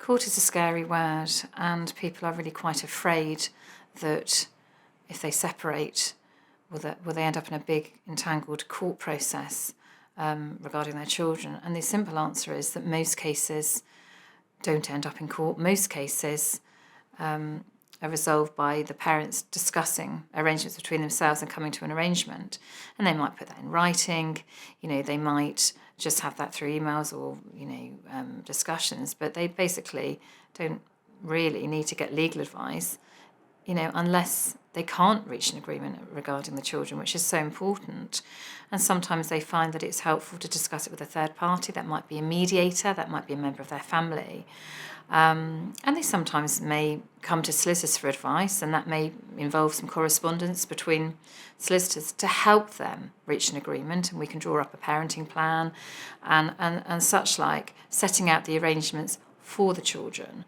Court is a scary word, and people are really quite afraid that if they separate, will they end up in a big entangled court process regarding their children? And the simple answer is that most cases don't end up in court. Most cases are resolved by the parents discussing arrangements between themselves and coming to an arrangement. And they might put that in writing, they might just have that through emails or, discussions, but they basically don't really need to get legal advice, unless they can't reach an agreement regarding the children, which is so important. And sometimes they find that it's helpful to discuss it with a third party. That might be a mediator, that might be a member of their family. And they sometimes may come to solicitors for advice, and that may involve some correspondence between solicitors to help them reach an agreement, and we can draw up a parenting plan and such like, setting out the arrangements for the children.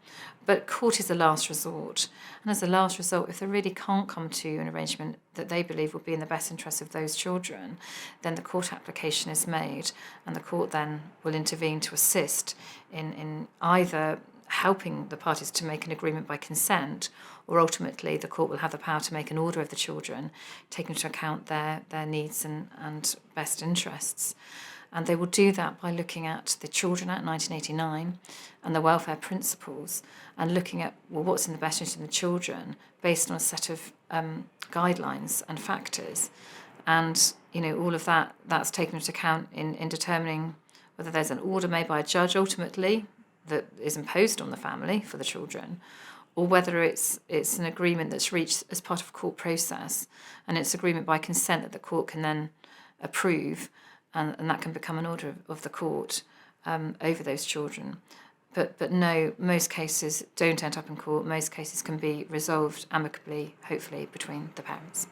But court is a last resort, and as a last resort, if they really can't come to an arrangement that they believe will be in the best interest of those children, then the court application is made, and the court then will intervene to assist in either helping the parties to make an agreement by consent, or ultimately the court will have the power to make an order of the children, taking into account their needs and best interests. And they will do that by looking at the Children Act 1989 and the welfare principles, and looking at what's in the best interest of the children based on a set of guidelines and factors. And all of that's taken into account in determining whether there's an order made by a judge ultimately that is imposed on the family for the children, or whether it's an agreement that's reached as part of a court process, and it's agreement by consent that the court can then approve, and that can become an order of the court over those children. But no, most cases don't end up in court. Most cases can be resolved amicably, hopefully, between the parents.